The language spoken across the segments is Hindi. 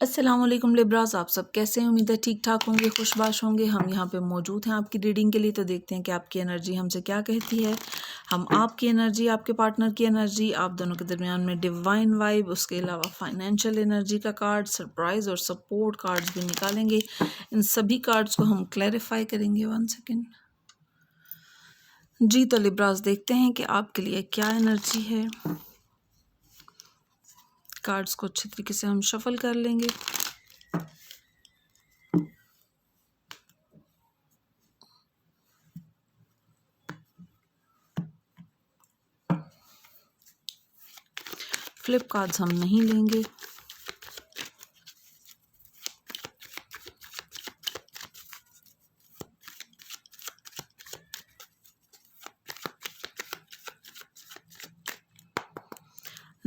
अस्सलाम वालेकुम लिब्रास, आप सब कैसे हैं? उम्मीद है ठीक ठाक होंगे, खुशबाश होंगे। हम यहाँ पे मौजूद हैं आपकी रीडिंग के लिए। तो देखते हैं कि आपकी एनर्जी हमसे क्या कहती है। हम आपकी एनर्जी, आपके पार्टनर की एनर्जी, आप दोनों के दरमियान में डिवाइन वाइब, उसके अलावा फाइनेंशियल एनर्जी का कार्ड, सरप्राइज और सपोर्ट कार्ड्स भी निकालेंगे। इन सभी कार्ड्स को हम क्लैरिफाई करेंगे। 1 सेकेंड जी। तो लिब्रास देखते हैं कि आपके लिए क्या एनर्जी है। कार्ड्स को अच्छी तरीके से हम शफल कर लेंगे। फ्लिप कार्ड्स हम नहीं लेंगे।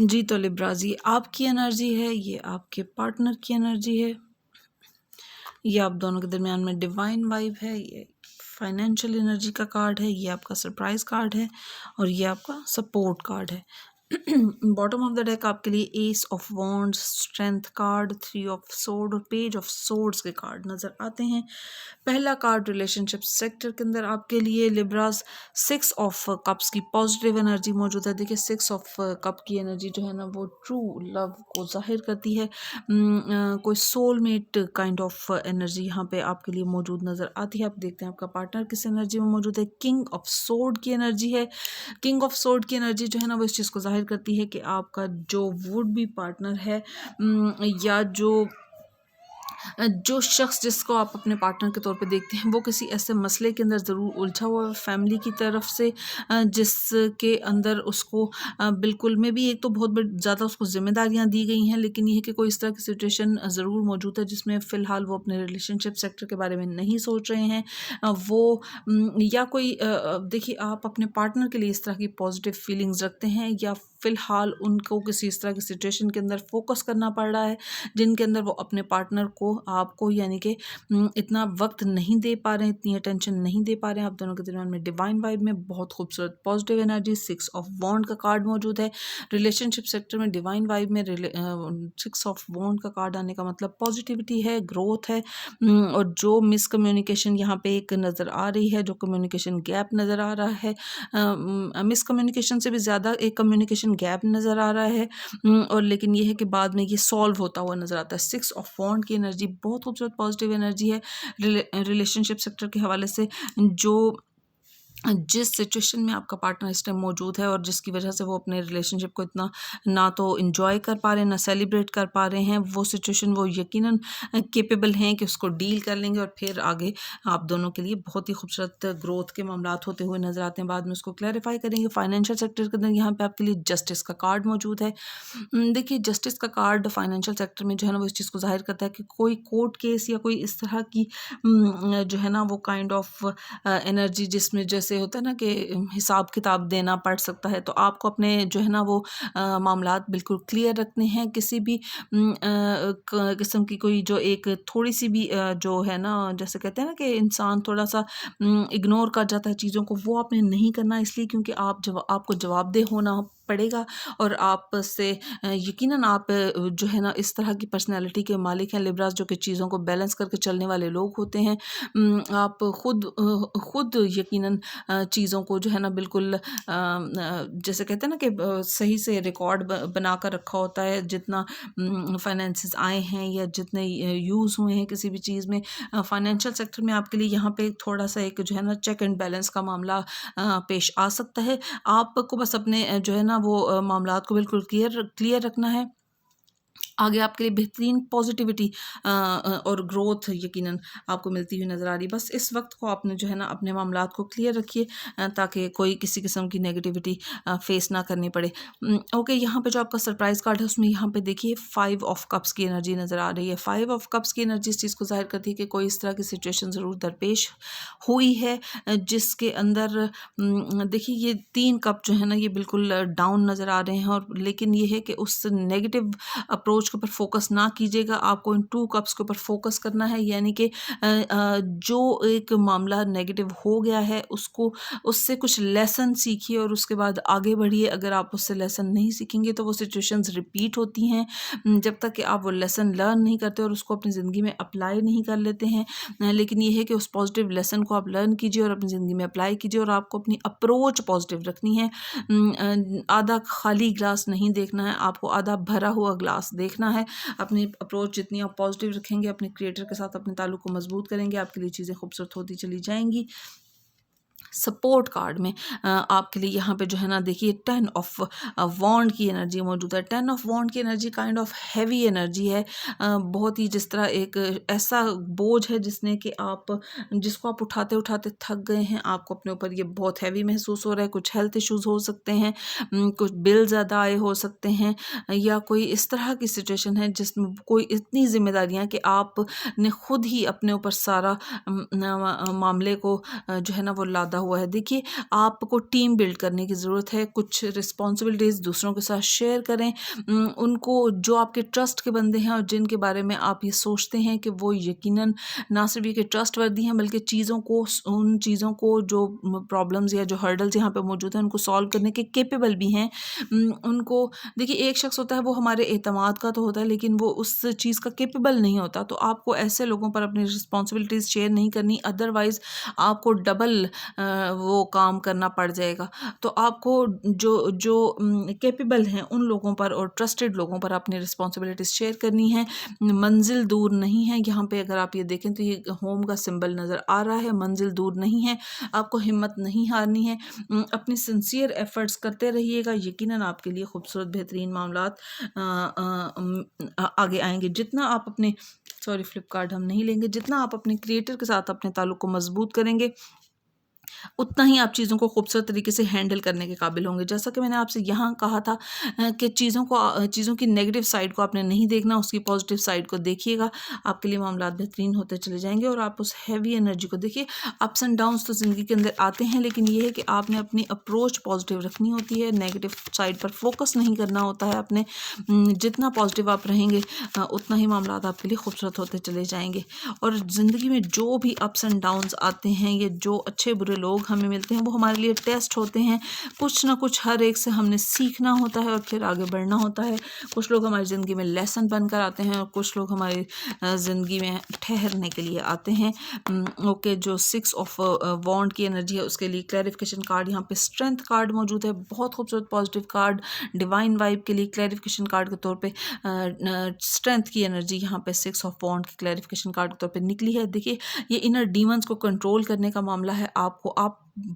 जी। तो लिब्रास, ये आपकी एनर्जी है, ये आपके पार्टनर की एनर्जी है, ये आप दोनों के दरमियान में डिवाइन वाइब है, ये फाइनेंशियल एनर्जी का कार्ड है, ये आपका सरप्राइज कार्ड है और ये आपका सपोर्ट कार्ड है। बॉटम ऑफ द डेक आपके लिए S of wands, strength card, 3 of sword और पेज ऑफ सोर्ड्स के कार्ड नज़र आते हैं। पहला कार्ड रिलेशनशिप सेक्टर के अंदर आपके लिए लिब्रास 6 ऑफ कप्स की पॉजिटिव एनर्जी मौजूद है। देखिए 6 ऑफ कप की एनर्जी जो है ना वो ट्रू लव को जाहिर करती है। कोई सोलमेट काइंड ऑफ एनर्जी यहाँ पे आपके लिए मौजूद नज़र आती है। आप देखते हैं आपका पार्टनर किस एनर्जी में मौजूद है। किंग ऑफ सोर्ड की एनर्जी है। किंग ऑफ सोर्ड की एनर्जी जो है ना वो इस चीज़ को जाहिर करती है कि आपका जो वुड बी पार्टनर है या जो शख्स जिसको आप अपने पार्टनर के तौर पे देखते हैं वो किसी ऐसे मसले के अंदर ज़रूर उलझा हुआ है फैमिली की तरफ से, जिसके अंदर उसको बिल्कुल में भी एक तो बहुत ज़्यादा उसको ज़िम्मेदारियां दी गई हैं, लेकिन ये है कि कोई इस तरह की सिचुएशन ज़रूर मौजूद है जिसमें फ़िलहाल वो अपने रिलेशनशिप सेक्टर के बारे में नहीं सोच रहे हैं। या कोई देखिए आप अपने पार्टनर के लिए इस तरह की पॉजिटिव फीलिंग्स रखते हैं या फ़िलहाल उनको किसी इस तरह की सिचुएशन के अंदर फोकस करना पड़ रहा है जिनके अंदर वो अपने पार्टनर को, आपको यानी कि इतना वक्त नहीं दे पा रहे हैं, इतनी अटेंशन नहीं दे पा रहे हैं। आप दोनों के दरमियान में डिवाइन वाइब में बहुत खूबसूरत पॉजिटिव एनर्जी 6 ऑफ वॉन्ड का कार्ड मौजूद है। रिलेशनशिप सेक्टर में डिवाइन वाइब में 6 ऑफ वॉन्ड का कार्ड आने का मतलब पॉजिटिविटी है, ग्रोथ है। और जो मिसकम्युनिकेशन यहाँ पे एक नज़र आ रही है, जो कम्युनिकेशन गैप नज़र आ रहा है, मिसकम्युनिकेशन से भी ज़्यादा एक कम्युनिकेशन गैप नज़र आ रहा है। और लेकिन ये है कि बाद में ये सॉल्व होता हुआ नज़र आता है। 6 ऑफ वॉन्ड की एनर्जी बहुत खूबसूरत पॉजिटिव एनर्जी है। रिलेशनशिप सेक्टर के हवाले से जो जिस सिचुएशन में आपका पार्टनर इस टाइम मौजूद है और जिसकी वजह से वो अपने रिलेशनशिप को इतना ना तो इन्जॉय कर पा रहे हैं ना सेलिब्रेट कर पा रहे हैं, वो सिचुएशन वो यकीनन केपेबल हैं कि उसको डील कर लेंगे और फिर आगे आप दोनों के लिए बहुत ही खूबसूरत ग्रोथ के मामलात होते हुए नजर आते हैं। बाद में उसको क्लैरिफाई करेंगे। फाइनेंशियल सेक्टर के अंदर यहाँ पे आपके लिए जस्टिस का कार्ड मौजूद है। देखिए जस्टिस का कार्ड फाइनेंशियल सेक्टर में जो है ना वो इस चीज़ को जाहिर करता है कि कोई कोर्ट केस या कोई इस तरह की जो है ना वो काइंड ऑफ एनर्जी जिसमें जैसे होता है ना कि हिसाब किताब देना पड़ सकता है, तो आपको अपने जो है ना वो मामलात बिल्कुल क्लियर रखने हैं। किसी भी किस्म की कोई जो एक थोड़ी सी भी जो है ना, जैसे कहते हैं ना कि इंसान थोड़ा सा इग्नोर कर जाता है चीज़ों को, वो आपने नहीं करना। इसलिए क्योंकि आपको जवाबदेह होना पड़ेगा और आप से यकीनन आप जो है ना इस तरह की पर्सनैलिटी के मालिक हैं लिब्रास, जो कि चीज़ों को बैलेंस करके चलने वाले लोग होते हैं। आप खुद यकीनन चीज़ों को जो है ना बिल्कुल जैसे कहते हैं ना कि सही से रिकॉर्ड बना कर रखा होता है, जितना फाइनेंसेस आए हैं या जितने यूज़ हुए हैं किसी भी चीज़ में। फाइनेंशियल सेक्टर में आपके लिए यहाँ पे थोड़ा सा एक जो है ना चेक एंड बैलेंस का मामला पेश आ सकता है। आपको बस अपने जो है ना वो मामलात को बिल्कुल क्लियर रखना है। आगे आपके लिए बेहतरीन पॉजिटिविटी और ग्रोथ यकीनन आपको मिलती हुई नज़र आ रही है। बस इस वक्त को आपने जो है ना अपने मामलात को क्लियर रखिए ताकि कोई किसी किस्म की नेगेटिविटी फेस ना करनी पड़े। ओके, यहाँ पे जो आपका सरप्राइज कार्ड है उसमें यहाँ पे देखिए 5 ऑफ कप्स की एनर्जी नज़र आ रही है। 5 ऑफ कप्स की एनर्जी इस चीज़ को जाहिर करती है कि कोई इस तरह की सिचुएशन ज़रूर दरपेश हुई है जिसके अंदर देखिए ये 3 कप जो है ना ये बिल्कुल डाउन नज़र आ रहे हैं, और लेकिन ये है कि उस नेगेटिव अप्रोच अप्रोच के ऊपर फोकस ना कीजिएगा, आपको इन 2 कप्स के ऊपर फोकस करना है, यानी कि जो एक मामला नेगेटिव हो गया है उसको, उससे कुछ लेसन सीखिए और उसके बाद आगे बढ़िए। अगर आप उससे लेसन नहीं सीखेंगे तो वो सिचुएशंस रिपीट होती हैं। जब तक कि आप वो लेसन लर्न नहीं करते और उसको अपनी ज़िंदगी में अप्लाई नहीं कर लेते हैं। लेकिन ये है कि उस पॉजिटिव लेसन को आप लर्न कीजिए और अपनी ज़िंदगी में अप्लाई कीजिए, और आपको अपनी अप्रोच पॉजिटिव रखनी है। आधा खाली ग्लास नहीं देखना है, आपको आधा भरा हुआ ग्लास देखना है। अपनी अप्रोच जितनी आप पॉजिटिव रखेंगे, अपने क्रिएटर के साथ अपने ताल्लुक को मजबूत करेंगे, आपके लिए चीज़ें खूबसूरत होती चली जाएंगी। सपोर्ट कार्ड में आपके लिए यहाँ पे जो है ना, देखिए 10 ऑफ वॉन्ड की एनर्जी मौजूद है। 10 ऑफ वॉन्ड की energy kind of heavy energy है, बहुत ही जिस तरह एक ऐसा बोझ है जिसको आप उठाते उठाते थक गए हैं, आपको अपने ऊपर ये बहुत हैवी महसूस हो रहा है। कुछ हेल्थ इश्यूज हो सकते हैं, कुछ बिल ज़्यादा आए हो सकते हैं, या कोई इस तरह की सिचुएशन है जिसमें कोई इतनी जिम्मेदारियाँ कि आपने खुद ही अपने ऊपर सारा मामले को जो है ना वो लादा हुआ है। देखिए, आपको टीम बिल्ड करने की ज़रूरत है, कुछ रिस्पॉन्सिबिलिटीज़ दूसरों के साथ शेयर करें। उनको, जो आपके ट्रस्ट के बंदे हैं और जिनके बारे में आप ये सोचते हैं कि वो यकीनन ना सिर्फ ये कि ट्रस्ट वर्दी हैं, बल्कि उन चीज़ों को जो प्रॉब्लम्स या जो हर्डल्स यहाँ पे मौजूद हैं उनको सॉल्व करने के केपेबल भी हैं। उनको, देखिए, एक शख्स होता है वो हमारे एतमाद का तो होता है, लेकिन वो उस चीज़ का केपेबल नहीं होता। तो आपको ऐसे लोगों पर अपनी रिस्पॉन्सिबिलिटीज़ शेयर नहीं करनी, अदरवाइज़ आपको डबल वो काम करना पड़ जाएगा। तो आपको जो जो कैपेबल हैं उन लोगों पर और ट्रस्टेड लोगों पर अपनी रिस्पॉन्सिबिलिटीज़ शेयर करनी है। मंजिल दूर नहीं है, यहाँ पे अगर आप ये देखें तो ये होम का सिंबल नज़र आ रहा है। मंजिल दूर नहीं है, आपको हिम्मत नहीं हारनी है। अपनी सिंसियर एफर्ट्स करते रहिएगा, यकीनन आपके लिए खूबसूरत बेहतरीन मामलात आगे आएंगे। जितना आप अपने, सॉरी फ्लिपकार्ट हम नहीं लेंगे, जितना आप अपने क्रिएटर के साथ अपने ताल्लुक को मजबूत करेंगे, उतना ही आप चीज़ों को खूबसूरत तरीके से हैंडल करने के काबिल होंगे। जैसा कि मैंने आपसे यहाँ कहा था कि चीज़ों की नेगेटिव साइड को आपने नहीं देखना, उसकी पॉजिटिव साइड को देखिएगा, आपके लिए मामलात बेहतरीन होते चले जाएंगे। और आप उस हैवी एनर्जी को देखिए। अप्स एंड डाउन्स तो ज़िंदगी के अंदर आते हैं, लेकिन ये है कि आपने अपनी अप्रोच पॉजिटिव रखनी होती है, नेगेटिव साइड पर फोकस नहीं करना होता है अपने। जितना पॉजिटिव आप रहेंगे उतना ही मामलात आपके लिए खूबसूरत होते चले जाएंगे। और ज़िंदगी में जो भी अप्स एंड डाउन्स आते हैं, ये जो अच्छे बुरे लोग हमें मिलते हैं, वो हमारे लिए टेस्ट होते हैं। कुछ ना कुछ हर एक से हमने सीखना होता है और फिर आगे बढ़ना होता है। कुछ लोग हमारी ज़िंदगी में लेसन बनकर आते हैं और कुछ लोग हमारी ज़िंदगी में ठहरने के लिए आते हैं। ओके, जो 6 ऑफ वॉन्ड की एनर्जी है उसके लिए क्लैरिफिकेशन कार्ड, यहाँ पे स्ट्रेंथ कार्ड मौजूद है, बहुत खूबसूरत पॉजिटिव कार्ड। डिवाइन वाइब के लिए क्लैरिफिकेशन कार्ड के तौर पे स्ट्रेंथ की एनर्जी यहाँ पे 6 ऑफ वॉन्ड की क्लैरिफिकेशन कार्ड के तौर पे निकली है। देखिए, ये इनर डीमंस को कंट्रोल करने का मामला है। आप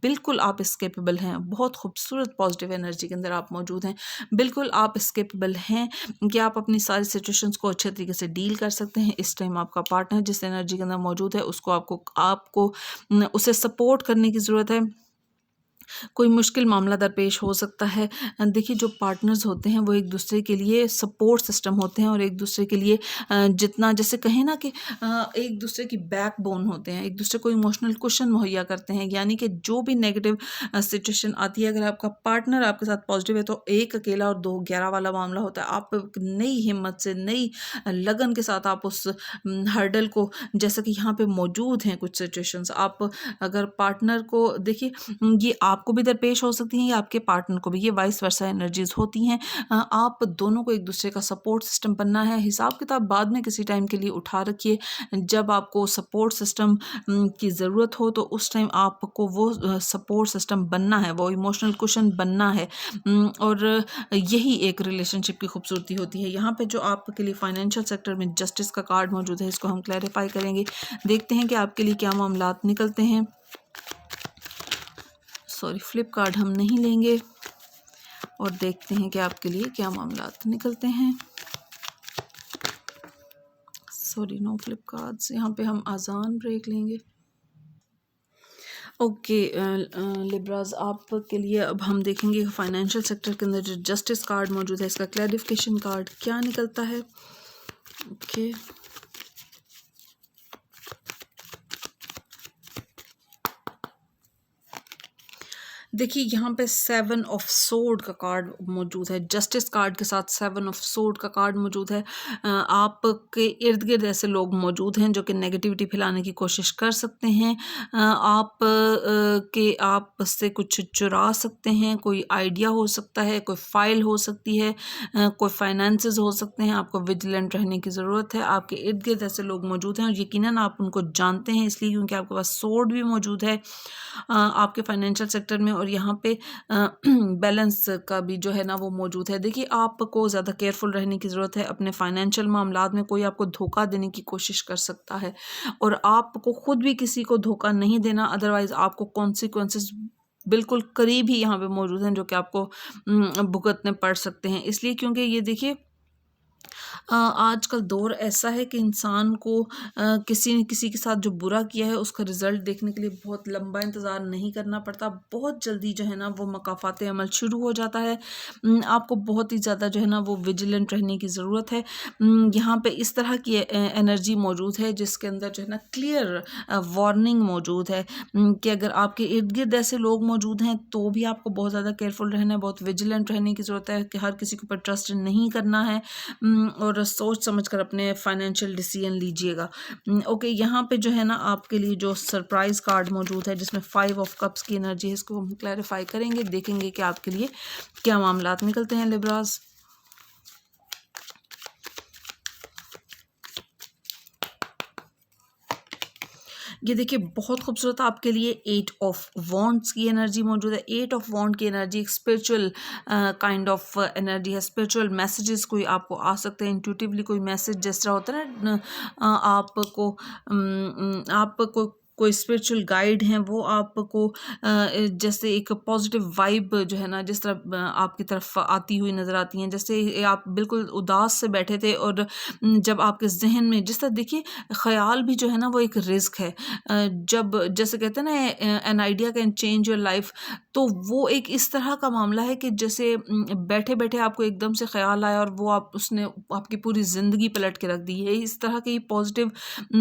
बिल्कुल आप इस केपेबल हैं, बहुत खूबसूरत पॉजिटिव एनर्जी के अंदर आप मौजूद हैं। बिल्कुल आप इस केपेबल हैं कि आप अपनी सारी सिचुएशंस को अच्छे तरीके से डील कर सकते हैं। इस टाइम आपका पार्टनर जिस एनर्जी के अंदर मौजूद है उसको आपको उसे सपोर्ट करने की ज़रूरत है। कोई मुश्किल मामला दरपेश हो सकता है। देखिए, जो पार्टनर्स होते हैं वो एक दूसरे के लिए सपोर्ट सिस्टम होते हैं और एक दूसरे के लिए जितना, जैसे कहें ना कि एक दूसरे की बैकबोन होते हैं, एक दूसरे को इमोशनल कुशन मुहैया करते हैं। यानी कि जो भी नेगेटिव सिचुएशन आती है, अगर आपका पार्टनर आपके साथ पॉजिटिव है तो एक अकेला और दो 11 वाला मामला होता है। आप नई हिम्मत से, नई लगन के साथ आप उस हर्डल को, जैसा कि यहाँ पे मौजूद हैं कुछ सिचुएशंस, आप अगर पार्टनर को देखिए, ये आपको भी दरपेश हो सकती हैं या आपके पार्टनर को भी, ये वाइस वर्सा एनर्जीज होती हैं। आप दोनों को एक दूसरे का सपोर्ट सिस्टम बनना है। हिसाब किताब बाद में किसी टाइम के लिए उठा रखिए, जब आपको सपोर्ट सिस्टम की ज़रूरत हो तो उस टाइम आपको वो सपोर्ट सिस्टम बनना है, वो इमोशनल कुशन बनना है। और यही एक रिलेशनशिप की खूबसूरती होती है। यहाँ पे जो आपके लिए फाइनेंशियल सेक्टर में जस्टिस का कार्ड मौजूद है, इसको हम क्लैरिफाई करेंगे। देखते हैं कि आपके लिए क्या मामलात निकलते हैं। सॉरी, फ्लिपकार्ट हम नहीं लेंगे और देखते हैं कि आपके लिए क्या मामलात निकलते हैं। सॉरी, नो फ्लिपकार्ट्स, यहाँ पे हम आज़ान ब्रेक लेंगे। ओके, लिब्राज, आपके लिए अब हम देखेंगे फाइनेंशियल सेक्टर के अंदर जो जस्टिस कार्ड मौजूद है, इसका क्लैरिफिकेशन कार्ड क्या निकलता है। ओके, देखिए यहाँ पे 7 ऑफ सोर्ड का कार्ड मौजूद है, जस्टिस कार्ड के साथ 7 ऑफ सोर्ड का कार्ड मौजूद है। आपके इर्द गिर्द ऐसे लोग मौजूद हैं जो कि नेगेटिविटी फैलाने की कोशिश कर सकते हैं। आपसे कुछ चुरा सकते हैं, कोई आइडिया हो सकता है, कोई फाइल हो सकती है, कोई फाइनेंसेस हो सकते हैं। आपको विजिलेंट रहने की ज़रूरत है। आपके इर्द गिर्द ऐसे लोग मौजूद हैं और यकीनन आप उनको जानते हैं, इसलिए क्योंकि आपके पास सोर्ड भी मौजूद है आपके फाइनेंशियल सेक्टर में, और यहाँ पे बैलेंस का भी जो है ना वो मौजूद है। देखिए आपको ज़्यादा केयरफुल रहने की ज़रूरत है अपने फाइनेंशियल मामलात में। कोई आपको धोखा देने की कोशिश कर सकता है और आपको खुद भी किसी को धोखा नहीं देना, अदरवाइज़ आपको कॉन्सिक्वेंसेस बिल्कुल करीब ही यहाँ पे मौजूद हैं जो कि आपको भुगतने पड़ सकते हैं। इसलिए क्योंकि ये देखिए आजकल दौर ऐसा है कि इंसान को किसी न किसी के साथ जो बुरा किया है उसका रिज़ल्ट देखने के लिए बहुत लंबा इंतज़ार नहीं करना पड़ता। बहुत जल्दी जो है ना वो मकाफ़ात अमल शुरू हो जाता है। आपको बहुत ही ज़्यादा जो है ना वो विजिलेंट रहने की ज़रूरत है। यहाँ पे इस तरह की एनर्जी मौजूद है जिसके अंदर जो है ना क्लियर वार्निंग मौजूद है कि अगर आपके इर्द गिर्द ऐसे लोग मौजूद हैं तो भी आपको बहुत ज़्यादा केयरफुल रहना है, बहुत विजिलेंट रहने की ज़रूरत है कि हर किसी के ऊपर ट्रस्ट नहीं करना है और सोच समझ कर अपने फाइनेंशियल डिसीजन लीजिएगा। ओके, यहाँ पे जो है ना आपके लिए जो सरप्राइज कार्ड मौजूद है जिसमें 5 ऑफ कप्स की एनर्जी है, इसको हम क्लैरिफाई करेंगे, देखेंगे कि आपके लिए क्या मामलात निकलते हैं लिब्रास। ये देखिए बहुत खूबसूरत आपके लिए 8 ऑफ वॉन्ड्स की एनर्जी मौजूद है। 8 ऑफ वॉन्ड की एनर्जी एक स्पिरिचुअल काइंड ऑफ एनर्जी है। स्पिरिचुअल मैसेजेस कोई आपको आ सकते हैं, इंट्यूटिवली कोई मैसेज जिस तरह होता है ना आपको कोई स्पिरिचुअल गाइड हैं वो आपको जैसे एक पॉजिटिव वाइब जो है ना जिस तरह आपकी तरफ आती हुई नज़र आती हैं। जैसे आप बिल्कुल उदास से बैठे थे और जब आपके जहन में जिस तरह देखिए ख्याल भी जो है ना वो एक रिस्क है। जब जैसे कहते हैं ना an idea can change your life, तो वो एक इस तरह का मामला है कि जैसे बैठे बैठे आपको एकदम से ख्याल आया और वो आप उसने आपकी पूरी ज़िंदगी पलट के रख दी है। इस तरह के पॉजिटिव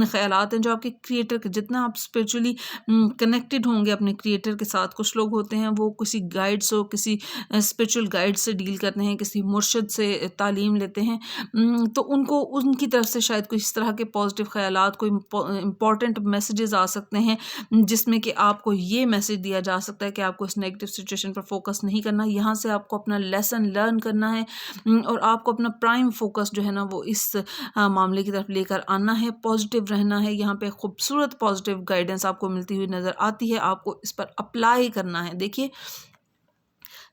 ख्यालात हैं जो आपके क्रिएटर के, जितना आप स्पिरिचुअली कनेक्टेड होंगे अपने क्रिएटर के साथ। कुछ लोग होते हैं वो किसी गाइड से, किसी स्पिरिचुअल गाइड से डील करते हैं, किसी मुर्शिद से तालीम लेते हैं, तो उनको उनकी तरफ से शायद कुछ इस तरह के पॉजिटिव ख्यालात, कोई इंपॉर्टेंट मैसेजेस आ सकते हैं जिसमें कि आपको ये मैसेज दिया जा सकता है कि आपको इस नेगेटिव सिचुएशन पर फोकस नहीं करना, यहाँ से आपको अपना लेसन लर्न करना है और आपको अपना प्राइम फोकस जो है ना वो इस मामले की तरफ लेकर आना है, पॉजिटिव रहना है। यहाँ पे खूबसूरत पॉजिटिव गाइडेंस आपको मिलती हुई नज़र आती है, आपको इस पर अप्लाई करना है। देखिए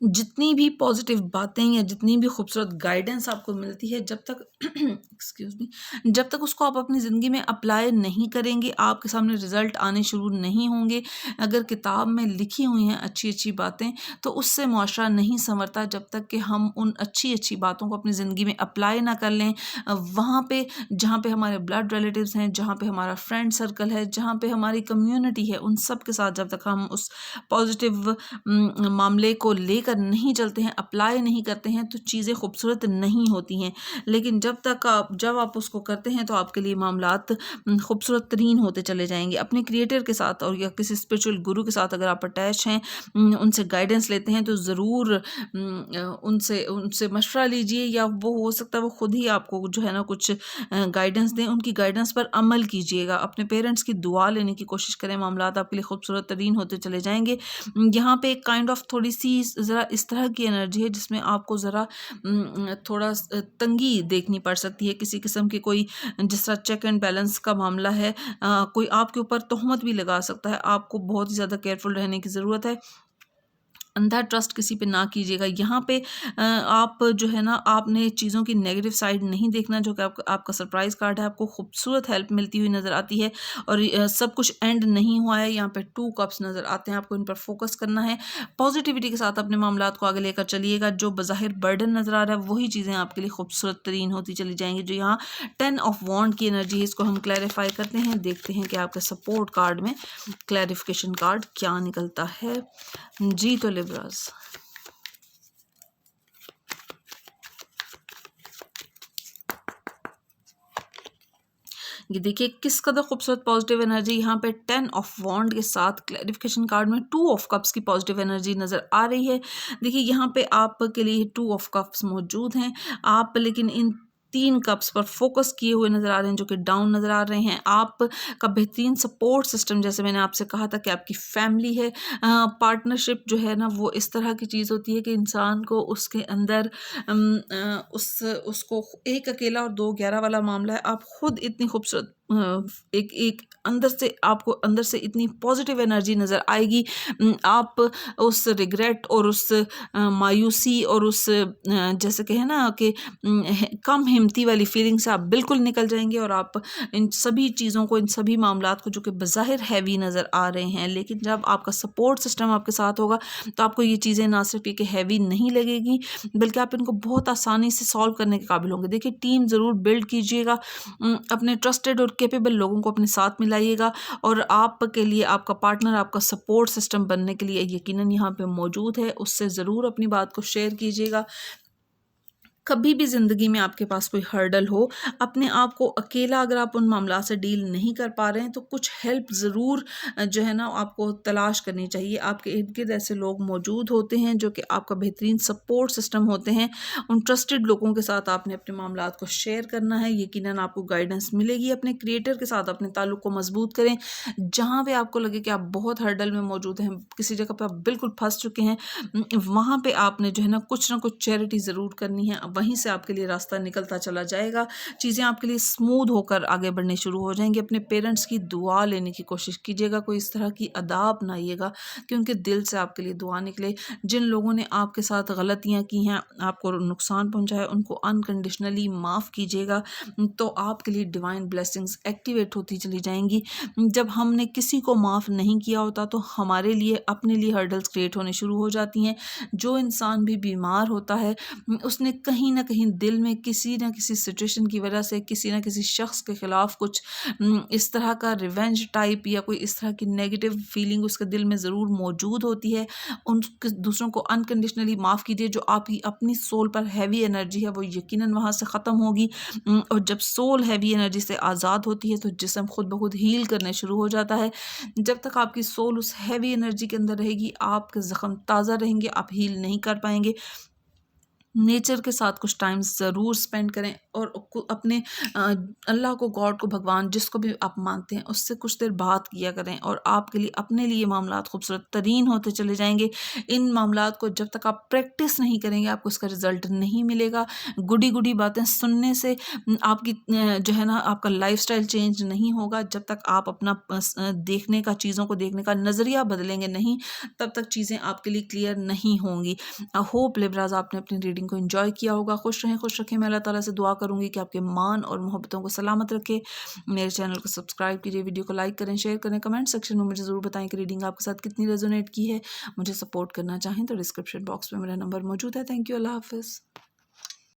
जितनी भी पॉजिटिव बातें या जितनी भी खूबसूरत गाइडेंस आपको मिलती है, जब तक एक्सक्यूज़ मी, जब तक उसको आप अपनी ज़िंदगी में अप्लाई नहीं करेंगे आपके सामने रिज़ल्ट आने शुरू नहीं होंगे। अगर किताब में लिखी हुई हैं अच्छी अच्छी बातें तो उससे मुआशरा नहीं संवरता जब तक कि हम उन अच्छी अच्छी बातों को अपनी ज़िंदगी में अप्लाई ना कर लें। वहाँ पे जहाँ पे हमारे ब्लड रिलेटिव्स हैं, जहाँ पे हमारा फ्रेंड सर्कल है, जहाँ पे हमारी कम्युनिटी है, उन सब के साथ जब तक हम उस पॉजिटिव मामले को लेकर नहीं चलते हैं, अप्लाई नहीं करते हैं, तो चीज़ें खूबसूरत नहीं होती हैं। लेकिन जब आप उसको करते हैं तो आपके लिए मामलात खूबसूरत तरीन होते चले जाएंगे। अपने क्रिएटर के साथ और या किसी स्पिरिचुअल गुरु के साथ अगर आप अटैच हैं, उनसे गाइडेंस लेते हैं, तो ज़रूर उनसे उनसे मशवरा लीजिए, या वो हो सकता है वो खुद ही आपको जो है ना कुछ गाइडेंस दें। उनकी गाइडेंस पर अमल कीजिएगा, अपने पेरेंट्स की दुआ लेने की कोशिश करें, मामलात आपके लिए खूबसूरत तरीन होते चले जाएंगे। यहाँ पे एक काइंड ऑफ थोड़ी सी ज़रा इस तरह की एनर्जी है जिसमें आपको ज़रा थोड़ा तंगी देखनी पड़ सकती है, किसी किस्म की कोई जिस तरह चेक एंड बैलेंस का मामला है, कोई आपके ऊपर तोहमत भी लगा सकता है। आपको बहुत ही ज़्यादा केयरफुल रहने की ज़रूरत है, अंधा ट्रस्ट किसी पे ना कीजिएगा। यहाँ पे आप जो है ना आपने चीज़ों की नेगेटिव साइड नहीं देखना, जो कि आपका सरप्राइज कार्ड है, आपको खूबसूरत हेल्प मिलती हुई नज़र आती है और सब कुछ एंड नहीं हुआ है। यहाँ पे 2 कप्स नज़र आते हैं, आपको इन पर फोकस करना है, पॉजिटिविटी के साथ अपने मामलात को आगे लेकर चलिएगा। जो बज़ाहिर बर्डन नज़र आ रहा है वही चीज़ें आपके लिए खूबसूरत तरीन होती चली जाएंगी। जो यहाँ 10 ऑफ वॉन्ड की एनर्जी है, इसको हम क्लैरिफाई करते हैं, देखते हैं कि आपके सपोर्ट कार्ड में क्लैरिफिकेशन कार्ड क्या निकलता है। जी तो लिब्रास, ये देखिए किस कदर खूबसूरत पॉजिटिव एनर्जी यहाँ पे 10 ऑफ वॉन्ड के साथ क्लैरिफिकेशन कार्ड में 2 ऑफ कप्स की पॉजिटिव एनर्जी नज़र आ रही है। देखिए यहाँ पे आपके लिए 2 ऑफ कप्स मौजूद हैं, आप लेकिन इन 3 कप्स पर फोकस किए हुए नज़र आ रहे हैं जो कि डाउन नज़र आ रहे हैं। आपका बेहतरीन सपोर्ट सिस्टम, जैसे मैंने आपसे कहा था कि आपकी फैमिली है, पार्टनरशिप जो है ना वो इस तरह की चीज़ होती है कि इंसान को उसके अंदर उसको एक अकेला और दो 11 वाला मामला है। आप खुद इतनी खूबसूरत एक एक अंदर से आपको अंदर से इतनी पॉजिटिव एनर्जी नज़र आएगी। आप उस रिग्रेट और उस मायूसी और उस जैसे कहें ना कि कम हिम्मती वाली फीलिंग से आप बिल्कुल निकल जाएंगे और आप इन सभी चीज़ों को, इन सभी मामलात को जो कि बज़ाहिर हैवी नज़र आ रहे हैं, लेकिन जब आपका सपोर्ट सिस्टम आपके साथ होगा तो आपको ये चीज़ें ना सिर्फ कि हैवी नहीं लगेगी बल्कि आप इनको बहुत आसानी से सॉल्व करने के काबिल होंगे। देखिए टीम ज़रूर बिल्ड कीजिएगा, अपने ट्रस्टेड और कैपेबल लोगों को अपने साथ मिलाइएगा और आपके लिए आपका पार्टनर आपका सपोर्ट सिस्टम बनने के लिए यकीनन यहाँ पे मौजूद है। उससे ज़रूर अपनी बात को शेयर कीजिएगा। कभी भी ज़िंदगी में आपके पास कोई हर्डल हो, अपने आप को अकेला अगर आप उन मामला से डील नहीं कर पा रहे हैं तो कुछ हेल्प ज़रूर जो है ना आपको तलाश करनी चाहिए। आपके इर्द गिर्द ऐसे लोग मौजूद होते हैं जो कि आपका बेहतरीन सपोर्ट सिस्टम होते हैं। उन ट्रस्टेड लोगों के साथ आपने अपने मामला को शेयर करना है, यकीनन आपको गाइडेंस मिलेगी। अपने क्रिएटर के साथ अपने ताल्लुक़ को मजबूत करें। जहाँ पे आपको लगे कि आप बहुत हर्डल में मौजूद हैं, किसी जगह पर आप बिल्कुल फंस चुके हैं, वहाँ पे आपने जो है ना कुछ चैरिटी ज़रूर करनी है। वहीं से आपके लिए रास्ता निकलता चला जाएगा, चीज़ें आपके लिए स्मूथ होकर आगे बढ़ने शुरू हो जाएंगी। अपने पेरेंट्स की दुआ लेने की कोशिश कीजिएगा, कोई इस तरह की अदा अपनाइएगा कि उनके दिल से आपके लिए दुआ निकले। जिन लोगों ने आपके साथ गलतियाँ की हैं, आपको नुकसान पहुँचाया, उनको अनकंडीशनली माफ़ कीजिएगा, तो आपके लिए डिवाइन ब्लेसिंग्स एक्टिवेट होती चली जाएंगी। जब हमने किसी को माफ़ नहीं किया होता तो हमारे लिए अपने लिए हर्डल्स क्रिएट होने शुरू हो जाती हैं। जो इंसान भी बीमार होता है उसने कहीं ना कहीं दिल में किसी ना किसी सिचुएशन की वजह से किसी ना किसी शख्स के ख़िलाफ़ कुछ इस तरह का रिवेंज टाइप या कोई इस तरह की नेगेटिव फीलिंग उसके दिल में ज़रूर मौजूद होती है। उन दूसरों को अनकंडीशनली माफ़ कीजिए। जो आपकी अपनी सोल पर हैवी एनर्जी है वो यकीनन वहाँ से ख़त्म होगी और जब सोल हैवी एनर्जी से आज़ाद होती है तो जिस्म खुद ब खुद हील करने शुरू हो जाता है। जब तक आपकी सोल उस हैवी एनर्जी के अंदर रहेगी, आपके ज़ख्म ताज़ा रहेंगे, आप हील नहीं कर पाएंगे। नेचर के साथ कुछ टाइम ज़रूर स्पेंड करें और अपने अल्लाह को, गॉड को, भगवान जिसको भी आप मानते हैं उससे कुछ देर बात किया करें और आपके लिए अपने लिए मामलात खूबसूरत तरीन होते चले जाएंगे। इन मामलात को जब तक आप प्रैक्टिस नहीं करेंगे आपको इसका रिज़ल्ट नहीं मिलेगा। गुडी गुडी बातें सुनने से आपकी जो है ना आपका लाइफस्टाइल चेंज नहीं होगा। जब तक आप अपना देखने का, चीज़ों को देखने का नज़रिया बदलेंगे नहीं, तब तक चीज़ें आपके लिए क्लियर नहीं होंगी। होप लिब्राज आपने अपनी रीडिंग को एंजॉय किया होगा। खुश रहें, खुश रखें। मैं अल्लाह ताला से दुआ करूंगी कि आपके मान और मोहब्बतों को सलामत रखे। मेरे चैनल को सब्सक्राइब कीजिए, वीडियो को लाइक करें, शेयर करें। कमेंट सेक्शन में मुझे ज़रूर बताएं कि रीडिंग आपके साथ कितनी रेजोनेट की है। मुझे सपोर्ट करना चाहें तो डिस्क्रिप्शन बॉक्स में मेरा नंबर मौजूद है। Thank you. अल्लाह हाफिज़।